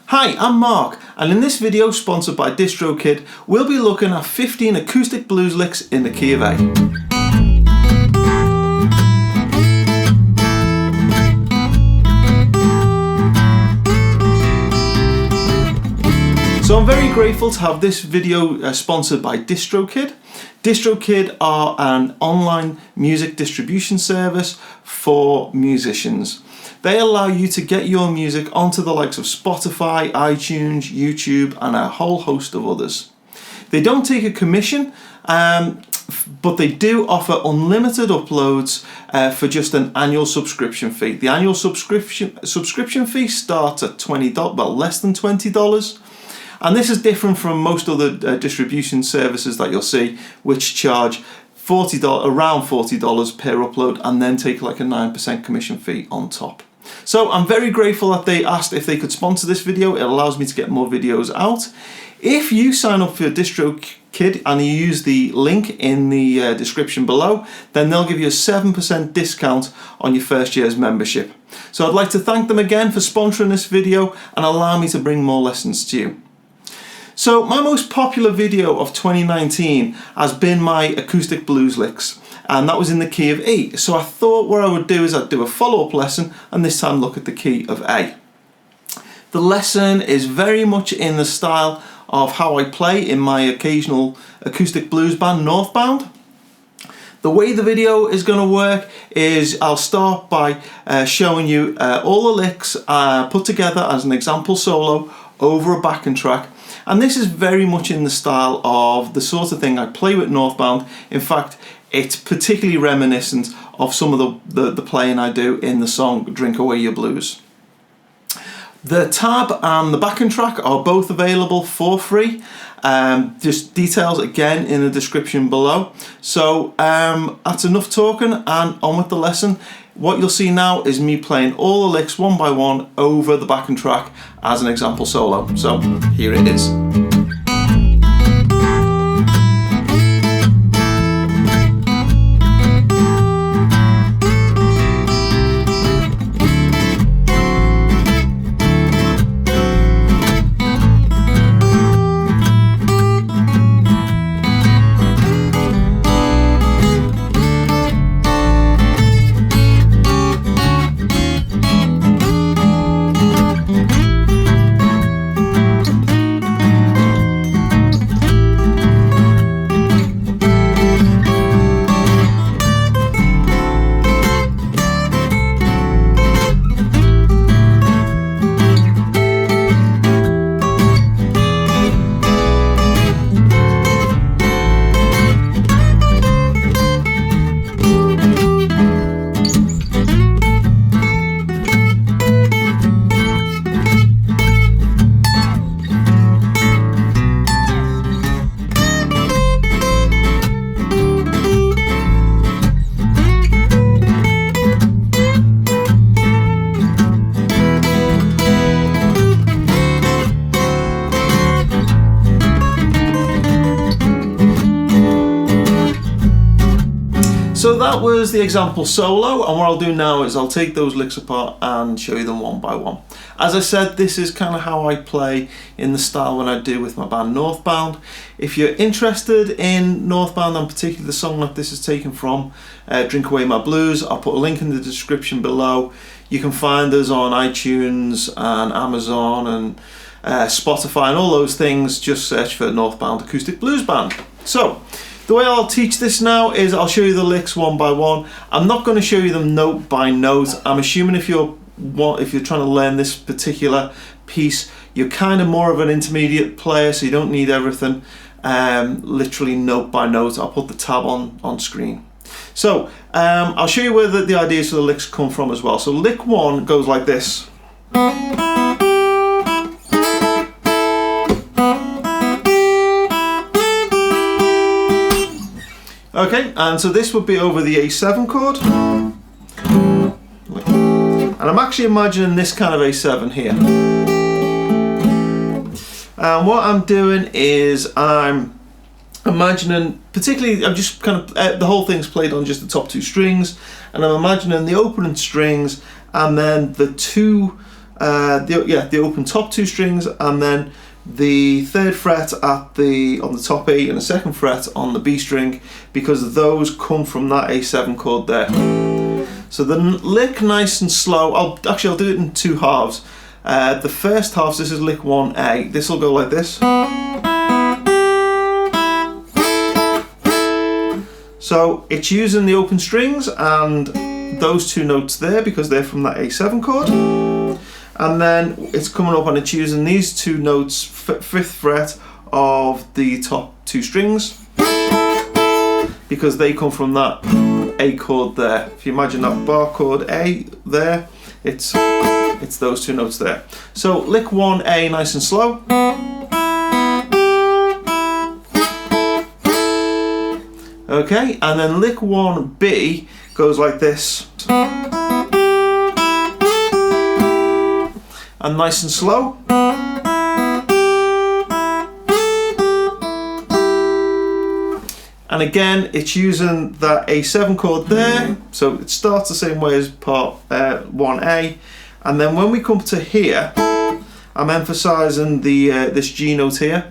Hi, I'm Mark, and in this video, sponsored by DistroKid, we'll be looking at 15 acoustic blues licks in the key of A. So I'm very grateful to have this video sponsored by DistroKid. DistroKid are an online music distribution service for musicians. They allow you to get your music onto the likes of Spotify, iTunes, YouTube, and a whole host of others. They don't take a commission, but they do offer unlimited uploads for just an annual subscription fee. The annual subscription fee starts at $20, well, less than $20. And this is different from most other distribution services that you'll see, which charge around $40 per upload and then take like a 9% commission fee on top. So I'm very grateful that they asked if they could sponsor this video. It allows me to get more videos out. If you sign up for DistroKid and you use the link in the description below, then they'll give you a 7% discount on your first year's membership. So I'd like to thank them again for sponsoring this video and allow me to bring more lessons to you. So my most popular video of 2019 has been my acoustic blues licks, and that was in the key of E. So I thought what I would do is I'd do a follow-up lesson and this time look at the key of A. The lesson is very much in the style of how I play in my occasional acoustic blues band Northbound. The way the video is going to work is I'll start by showing you all the licks put together as an example solo over a backing track. And this is very much in the style of the sort of thing I play with Northbound. In fact, it's particularly reminiscent of some of the playing I do in the song Drink Away Your Blues. The tab and the backing track are both available for free. Just details again in the description below. So that's enough talking and on with the lesson. What you'll see now is me playing all the licks one by one over the backing track as an example solo. So here it is. So that was the example solo, and what I'll do now is I'll take those licks apart and show you them one by one. As I said, this is kind of how I play in the style when I do with my band Northbound. If you're interested in Northbound, and particularly the song that this is taken from, Drink Away My Blues, I'll put a link in the description below. You can find us on iTunes and Amazon and Spotify and all those things. Just search for Northbound Acoustic Blues Band. So the way I'll teach this now is I'll show you the licks one by one. I'm not going to show you them note by note. I'm assuming if you're trying to learn this particular piece, you're kind of more of an intermediate player, so you don't need everything literally note by note. I'll put the tab on screen. So I'll show you where the ideas for the licks come from as well. So lick one goes like this. Okay, and so this would be over the A7 chord. And I'm actually imagining this kind of A7 here. And what I'm doing is I'm imagining, particularly, I'm just kind of, the whole thing's played on just the top two strings, and I'm imagining the opening strings and then the two the open top 2 strings, and then the 3rd fret on the top E and the 2nd fret on the B string, because those come from that A7 chord there. So the lick nice and slow. I'll do it in 2 halves. The first half, so this is lick 1A. This will go like this. So it's using the open strings and those 2 notes there because they're from that A7 chord. And then it's coming up and it's using these 2 notes, 5th fret of the top 2 strings, because they come from that A chord there. If you imagine that bar chord A there, it's those 2 notes there. So lick 1A nice and slow. Okay, and then lick 1B goes like this. And nice and slow. And again, it's using that A7 chord there, so it starts the same way as part 1A. And then when we come to here, I'm emphasising this G note here,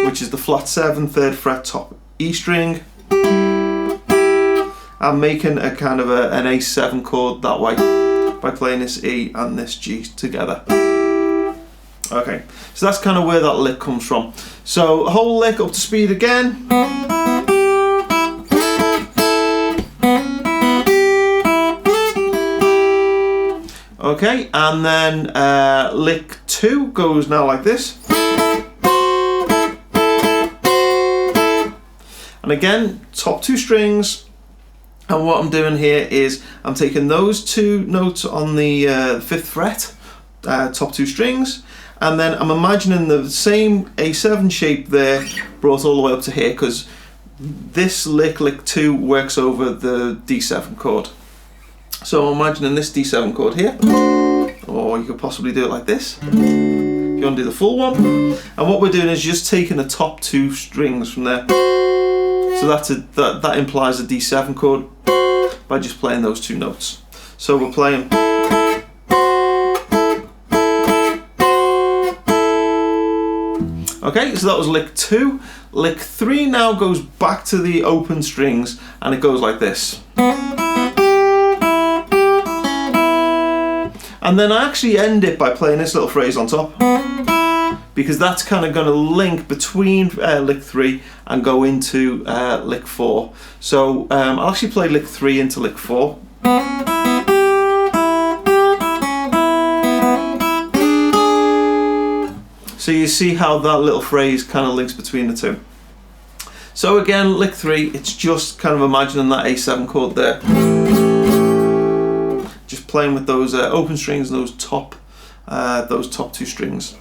which is the flat 7, 3rd fret top E string. I'm making a kind of an A7 chord that way by playing this E and this G together. Okay, so that's kind of where that lick comes from. So whole lick up to speed again. Okay, and then lick 2 goes now like this. And again, top 2 strings. And what I'm doing here is I'm taking those 2 notes on the 5th fret, top 2 strings, and then I'm imagining the same A7 shape there brought all the way up to here, because this lick 2 works over the D7 chord. So I'm imagining this D7 chord here, or you could possibly do it like this if you want to do the full one. And what we're doing is just taking the top 2 strings from there. So that implies a D7 chord by just playing those 2 notes. So we're playing. Okay, so that was lick 2. Lick 3 now goes back to the open strings and it goes like this. And then I actually end it by playing this little phrase on top, because that's kind of going to link between lick 3 and go into lick 4. So I'll actually play lick 3 into lick 4. So you see how that little phrase kind of links between the 2. So again, lick 3, it's just kind of imagining that A7 chord there. Just playing with those open strings and those top 2 strings.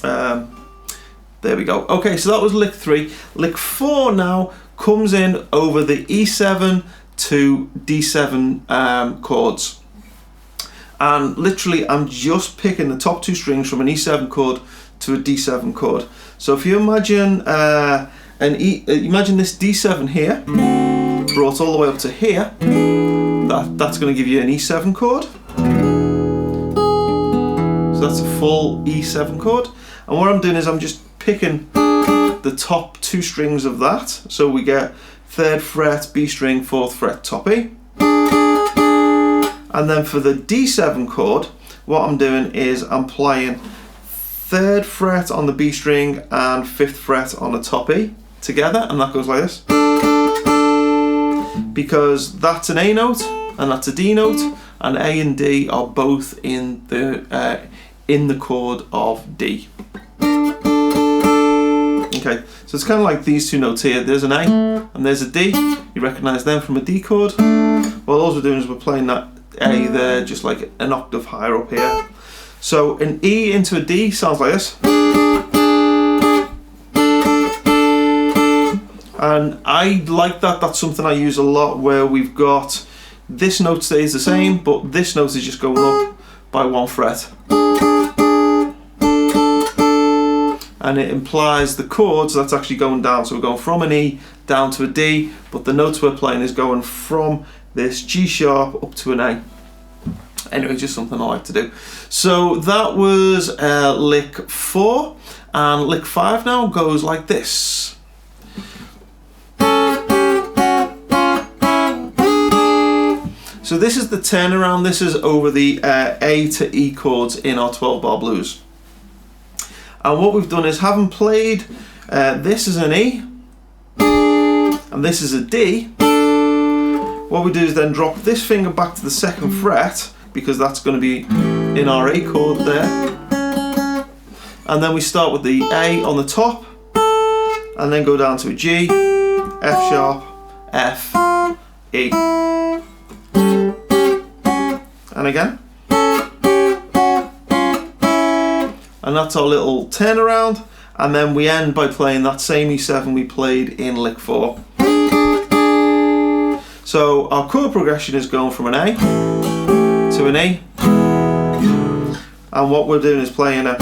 There we go. Okay, so that was lick 3. Lick 4 now comes in over the E7 to D7 chords. And literally I'm just picking the top 2 strings from an E7 chord to a D7 chord. So if you imagine imagine this D7 here, brought all the way up to here, that's going to give you an E7 chord. So that's a full E7 chord. And what I'm doing is I'm just picking the top 2 strings of that. So we get 3rd fret, B string, 4th fret, top E. And then for the D7 chord, what I'm doing is I'm playing 3rd fret on the B string and 5th fret on the top E together, and that goes like this. Because that's an A note and that's a D note, and A and D are both in the chord of D. Okay, so it's kind of like these 2 notes here. There's an A and there's a D. You recognise them from a D chord. Well, all we're doing is we're playing that A there just like an octave higher up here. So an E into a D sounds like this. And I like that. That's something I use a lot, where we've got this note stays the same, but this note is just going up by 1 fret. And it implies the chords that's actually going down. So we're going from an E down to a D, but the notes we're playing is going from this G sharp up to an A. Anyway, just something I like to do. So that was lick 4, and lick 5 now goes like this. So this is the turnaround. This is over the A to E chords in our 12-bar blues. And what we've done is, having played this is an E and this is a D, what we do is then drop this finger back to the 2nd fret, because that's going to be in our A chord there. And then we start with the A on the top and then go down to a G, F sharp, F, E. And again. And that's our little turnaround. And then we end by playing that same E7 we played in lick 4. So our chord progression is going from an A to an E. And what we're doing is playing a...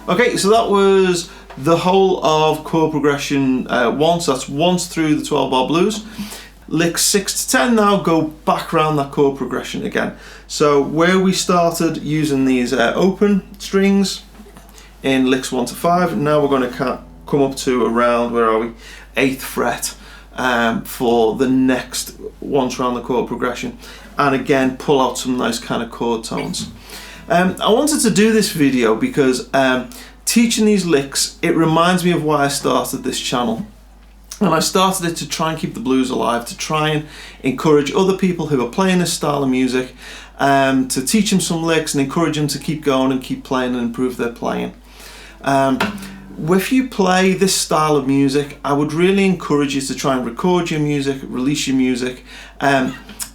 Okay, so that was the whole of chord progression once. That's once through the 12-bar blues. Licks 6 to 10 now go back around that chord progression again. So where we started using these open strings in licks 1 to 5, now we're going to come up to around, where are we, 8th fret for the next once around the chord progression, and again pull out some nice kind of chord tones. I wanted to do this video because teaching these licks, it reminds me of why I started this channel. And I started it to try and keep the blues alive, to try and encourage other people who are playing this style of music, to teach them some licks and encourage them to keep going and keep playing and improve their playing. If you play this style of music, I would really encourage you to try and record your music, release your music.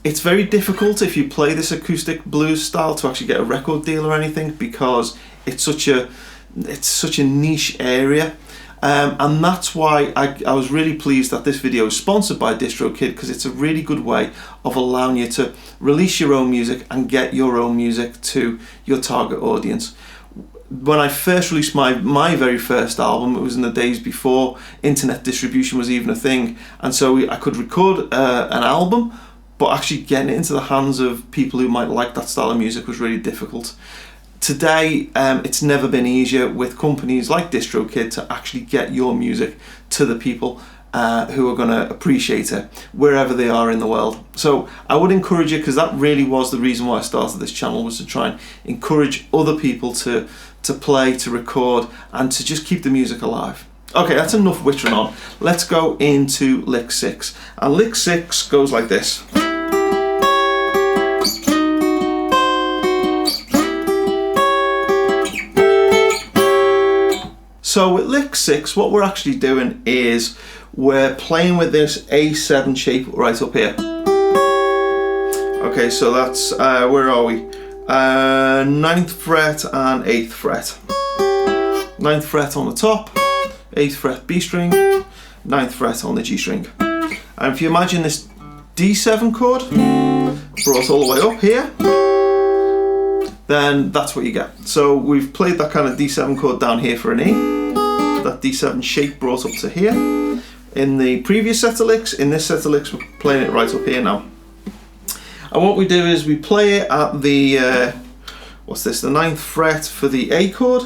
It's very difficult if you play this acoustic blues style to actually get a record deal or anything, because it's such a niche area. And that's why I was really pleased that this video is sponsored by DistroKid, because it's a really good way of allowing you to release your own music and get your own music to your target audience. When I first released my very first album, it was in the days before internet distribution was even a thing, and so I could record an album, but actually getting it into the hands of people who might like that style of music was really difficult. Today, it's never been easier with companies like DistroKid to actually get your music to the people who are going to appreciate it wherever they are in the world. So I would encourage you, because that really was the reason why I started this channel, was to try and encourage other people to play, to record, and to just keep the music alive. Okay, that's enough wittering on. Let's go into lick 6. And lick 6 goes like this. So with lick 6, what we're actually doing is we're playing with this A7 shape right up here. Okay, so that's, where are we? 9th fret and 8th fret. 9th fret on the top, 8th fret B string, 9th fret on the G string. And if you imagine this D7 chord brought all the way up here, then that's what you get. So we've played that kind of D7 chord down here for an E, that D7 shape brought up to here. In the previous set of licks, in this set of licks, we're playing it right up here now. And what we do is we play it at the, what's this, the 9th fret for the A chord.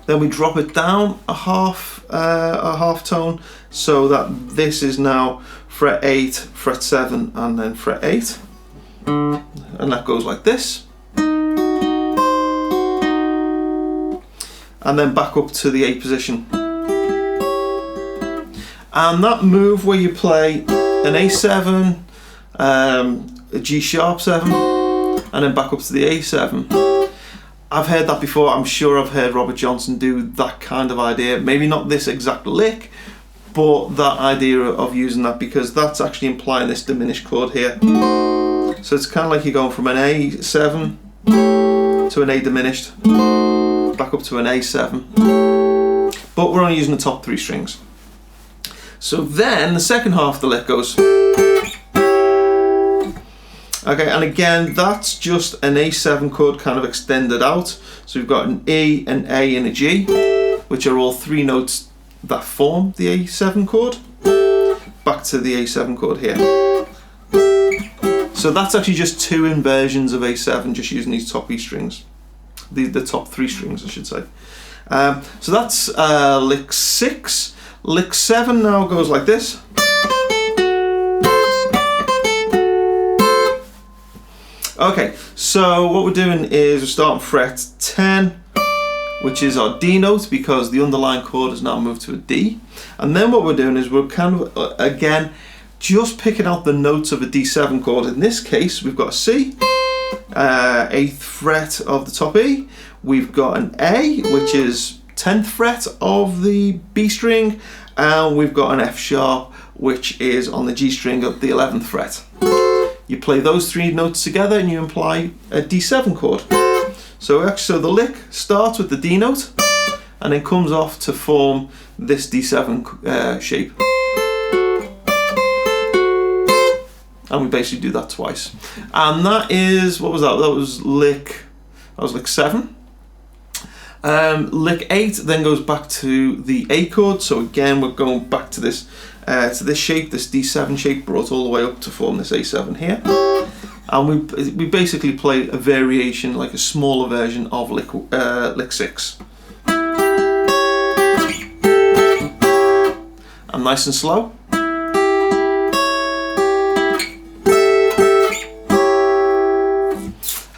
Then we drop it down a half tone, so that this is now fret 8, fret 7, and then fret 8. And that goes like this. And then back up to the A position. And that move where you play an A7, a G sharp 7, and then back up to the A7. I've heard that before. I'm sure I've heard Robert Johnson do that kind of idea. Maybe not this exact lick, but that idea of using that, because that's actually implying this diminished chord here. So it's kind of like you're going from an A7 to an A diminished, back up to an A7, but we're only using the top 3 strings. So then the second half of the lick goes. Okay, and again, that's just an A7 chord kind of extended out. So we've got an E, an A, and a G, which are all 3 notes that form the A7 chord. back to the A7 chord here. So that's actually just 2 inversions of A7, just using these top E strings. The top 3 strings, I should say. So that's lick 6. Lick 7 now goes like this. Okay, so what we're doing is we're starting fret 10, which is our D note, because the underlying chord has now moved to a D. And then what we're doing is we're kind of, again, just picking out the notes of a D7 chord. In this case, we've got a C, 8th fret of the top E. We've got an A, which is 10th fret of the B string, and we've got an F sharp, which is on the G string of the 11th fret. You play those 3 notes together and you imply a D7 chord. So the lick starts with the D note and then comes off to form this D7 shape. And we basically do that twice. And that is, what was that? That was lick 7. Lick 8 then goes back to the A chord. So again, we're going back to this shape, this D7 shape, brought all the way up to form this A7 here. And we basically play a variation, like a smaller version of lick 6. And nice and slow.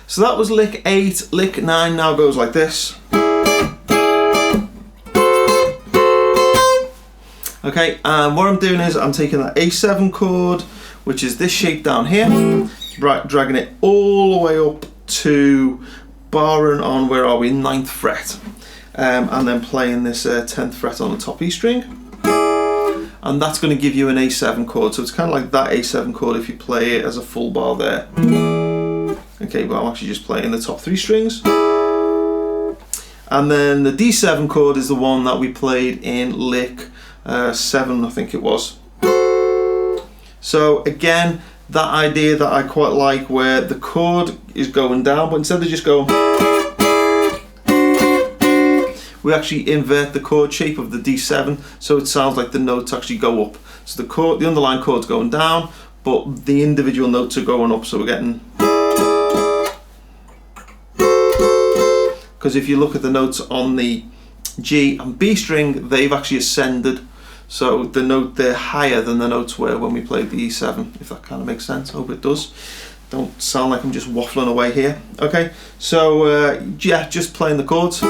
So that was lick 8. Lick 9 now goes like this. Okay, and what I'm doing is I'm taking that A7 chord, which is this shape down here, dragging it all the way up to barring on, where are we, 9th fret, and then playing this 10th fret on the top E string, and that's going to give you an A7 chord. So it's kind of like that A7 chord if you play it as a full bar there. Okay, but I'm actually just playing the top 3 strings. And then the D7 chord is the one that we played in lick 7, I think it was. So again, that idea that I quite like, where the chord is going down, but instead of just going, we actually invert the chord shape of the D7, so it sounds like the notes actually go up. So the underlying chord's going down, but the individual notes are going up, so we're getting, because if you look at the notes on the G and B string, they've actually ascended. So the note, they're higher than the notes were when we played the E7, if that kind of makes sense. I hope it does. Don't sound like I'm just waffling away here. Okay, so yeah, just playing the chords.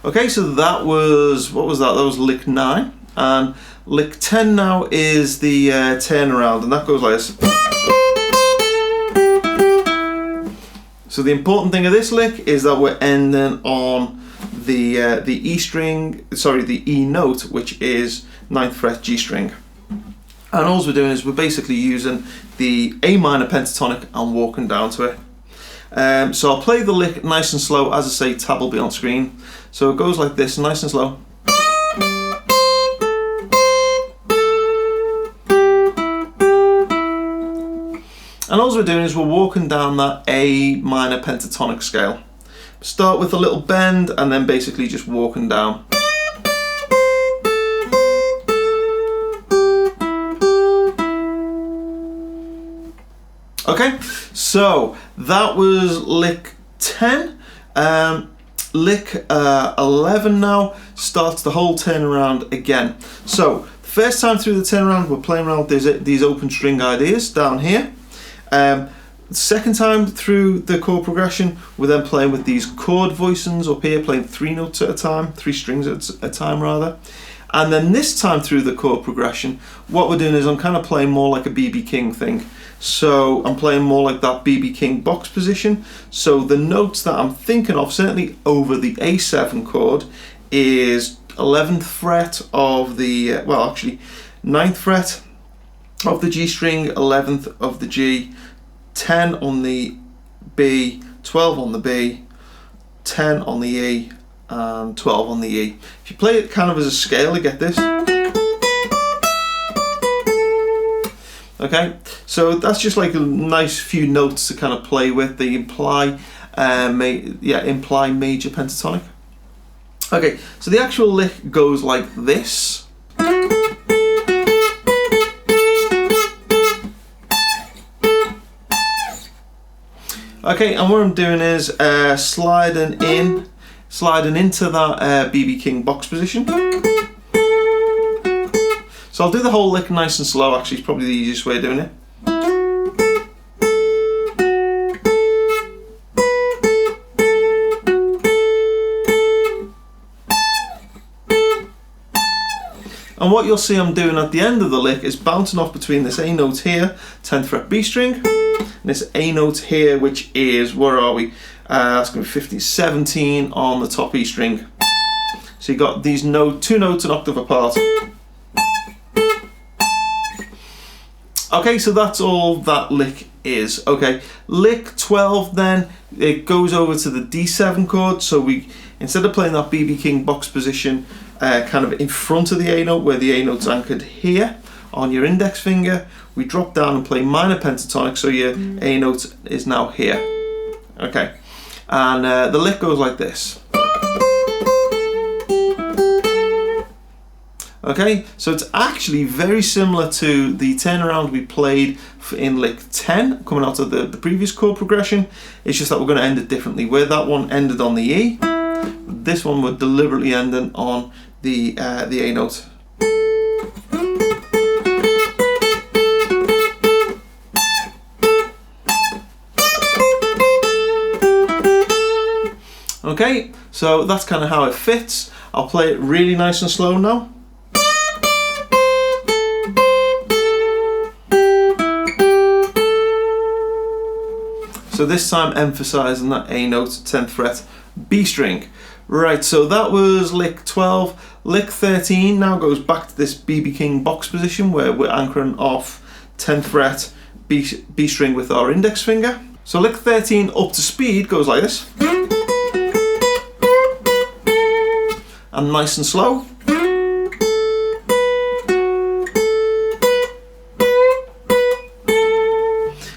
Okay, so that was, what was that? That was lick 9. And lick 10 now is the turnaround, and that goes like this. So the important thing of this lick is that we're ending on the E string, sorry, the E note, which is 9th fret G string. And all we're doing is we're basically using the A minor pentatonic and walking down to it. So I'll play the lick nice and slow. As I say, tab will be on screen. So it goes like this, nice and slow. And all we're doing is we're walking down that A minor pentatonic scale. Start with a little bend and then basically just walking down. Okay, so that was lick 10. Lick 11 now starts the whole turnaround again. So the first time through the turnaround, we're playing around with these open string ideas down here. Second time through the chord progression, we're then playing with these chord voicings up here, playing 3 notes at a time, 3 strings at a time rather. And then this time through the chord progression, what we're doing is I'm kind of playing more like a B.B. King thing. So I'm playing more like that B.B. King box position. So the notes that I'm thinking of, certainly over the A7 chord, is 11th fret of the, well actually 9th fret of the G string, 11th of the G, 10 on the B, 12 on the B, 10 on the E, and 12 on the E. If you play it kind of as a scale, you get this. Okay, so that's just like a nice few notes to kind of play with. They imply, imply major pentatonic. Okay, so the actual lick goes like this. Okay, and what I'm doing is sliding into that BB King box position. So I'll do the whole lick nice and slow. Actually, it's probably the easiest way of doing it. And what you'll see I'm doing at the end of the lick is bouncing off between this A note here, 10th fret B string, and this A note here, which is, where are we? That's going to be 15, 17 on the top E string. So you got these two notes an octave apart. Okay, so that's all that lick is. Okay, lick 12 then, it goes over to the D7 chord. So we, instead of playing that BB King box position kind of in front of the A note, where the A note's anchored here on your index finger, we drop down and play minor pentatonic, so your A note is now here. Okay, and the lick goes like this. Okay, so it's actually very similar to the turnaround we played in lick 10, coming out of the previous chord progression. It's just that we're going to end it differently. Where that one ended on the E, this one we're deliberately ending on the A note. Okay, so that's kind of how it fits. I'll play it really nice and slow now. So this time emphasising that A note, 10th fret, B string. Right, so that was lick 12. Lick 13 now goes back to this BB King box position where we're anchoring off 10th fret, B string with our index finger. So lick 13 up to speed goes like this. And nice and slow.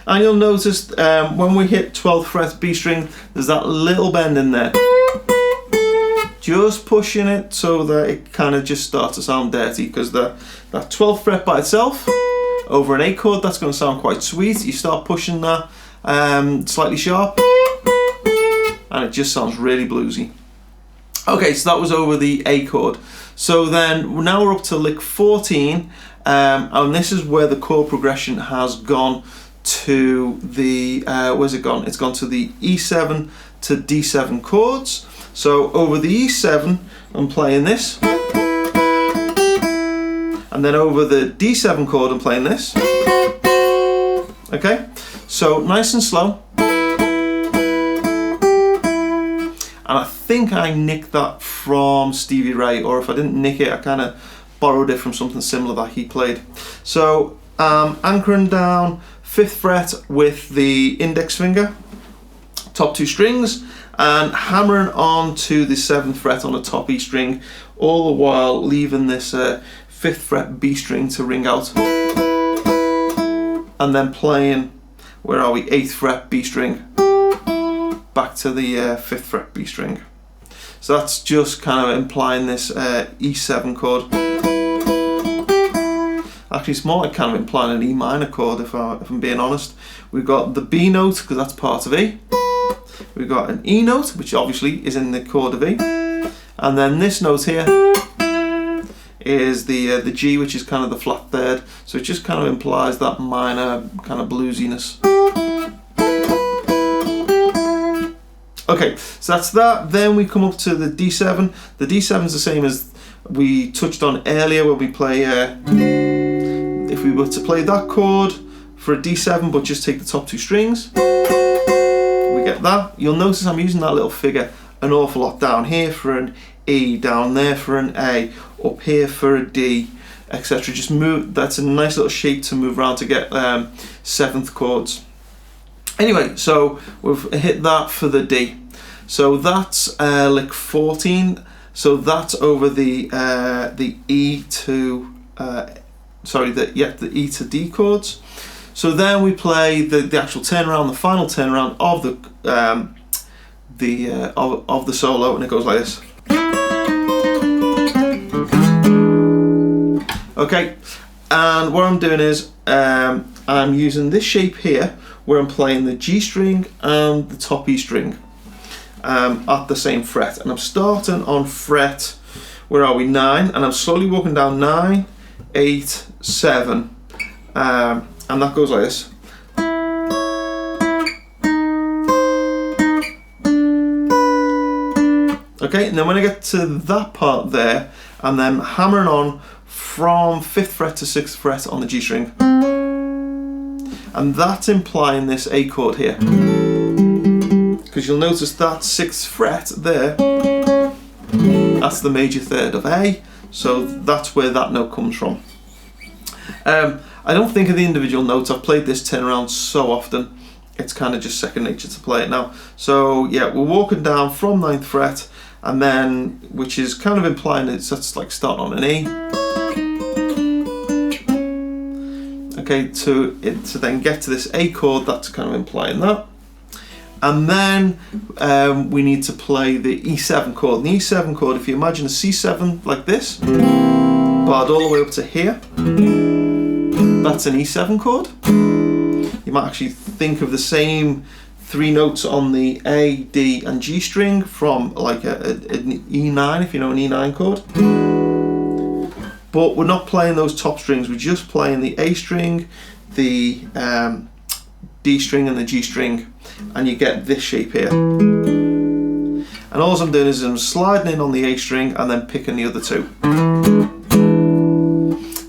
And you'll notice when we hit 12th fret B string, there's that little bend in there. Just pushing it so that it kind of just starts to sound dirty, because that 12th fret by itself over an A chord, that's going to sound quite sweet. You start pushing that slightly sharp and it just sounds really bluesy. Okay, so that was over the A chord. So then now we're up to lick 14, and this is where the chord progression has gone to the, where's it gone? It's gone to the E7 to D7 chords. So over the E7, I'm playing this. And then over the D7 chord, I'm playing this. Okay, so nice and slow. And I think I nicked that from Stevie Ray, or if I didn't nick it, I kind of borrowed it from something similar that he played. So anchoring down 5th fret with the index finger, top two strings, and hammering on to the 7th fret on the top E string, all the while leaving this 5th fret B string to ring out. And then playing, where are we, 8th fret B string, back to the 5th fret B string. So that's just kind of implying this E7 chord. Actually, it's more like kind of implying an E minor chord, if I'm being honest. We've got the B note, because that's part of E. We've got an E note, which obviously is in the chord of E. And then this note here is the G, which is kind of the flat third. So it just kind of implies that minor kind of bluesiness. Okay, so that's that. Then we come up to the D7. The D7 is the same as we touched on earlier when we play, if we were to play that chord for a D7 but just take the top two strings, we get that. You'll notice I'm using that little figure an awful lot. Down here for an E, down there for an A, up here for a D, etc. Just move, that's a nice little shape to move around to get 7th chords. Anyway, so we've hit that for the D. So that's lick 14. So that's over the E to the E to D chords. So then we play the actual turnaround, the final turnaround of the solo, and it goes like this. Okay, and what I'm doing is I'm using this shape here where I'm playing the G string and the top E string at the same fret, and I'm starting on fret, where are we, 9, and I'm slowly walking down 9, 8, 7, and that goes like this. Okay, and then when I get to that part there, I'm then hammering on from 5th fret to 6th fret on the G string, and that's implying this A chord here, because you'll notice that 6th fret there, that's the major third of A, so that's where that note comes from. I don't think of the individual notes. I've played this turnaround so often, it's kind of just second nature to play it now. So yeah, we're walking down from 9th fret, and then, which is kind of implying that's like starting on an E. Okay, to then get to this A chord, that's kind of implying that. And then we need to play the E7 chord. And the E7 chord, if you imagine a C7 like this, barred all the way up to here, that's an E7 chord. You might actually think of the same 3 notes on the A, D and G string from like an E9, if you know an E9 chord. But we're not playing those top strings, we're just playing the A string, the D string and the G string, and you get this shape here. And all I'm doing is I'm sliding in on the A string and then picking the other 2.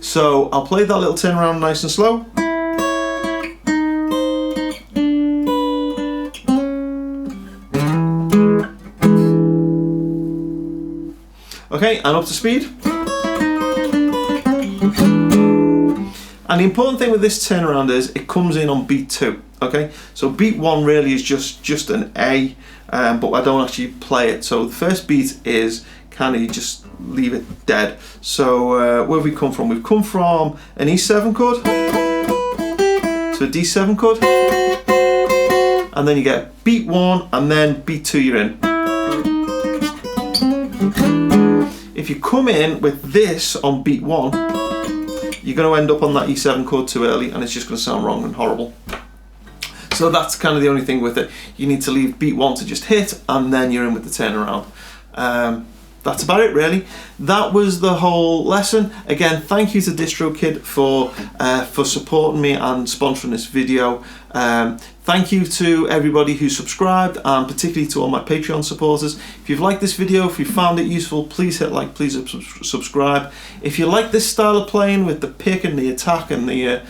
So I'll play that little turnaround nice and slow. Okay, and up to speed. And the important thing with this turnaround is it comes in on beat 2. Okay, so beat 1 really is just an A, but I don't actually play it. So the first beat is kind of, you just leave it dead. So where have we come from? We've come from an E7 chord to a D7 chord, and then you get beat 1 and then beat 2, you're in. If you come in with this on beat 1, you're going to end up on that E7 chord too early, and it's just going to sound wrong and horrible. So that's kind of the only thing with it. You need to leave beat 1 to just hit, and then you're in with the turnaround. That's about it really. That was the whole lesson. Again, thank you to DistroKid for supporting me and sponsoring this video. Thank you to everybody who subscribed, and particularly to all my Patreon supporters. If you've liked this video, if you found it useful, please hit like, please subscribe. If you like this style of playing with the pick and the attack and the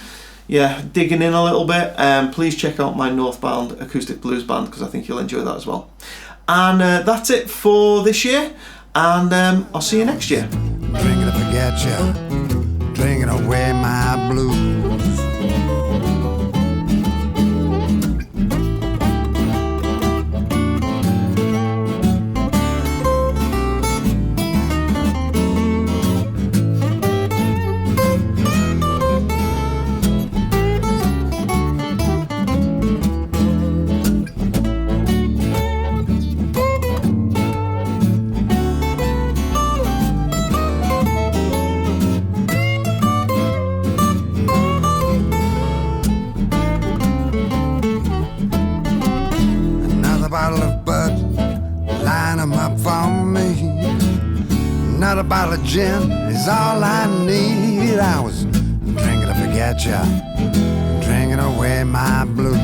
digging in a little bit, please check out my Northbound acoustic blues band, because I think you'll enjoy that as well. And that's it for this year, and I'll see you next year. Drinking to forget you, drinking away my blues. Bottle of bud, line 'em up for me. Another bottle of gin is all I need. I was drinking to forget ya, drinking away my blues.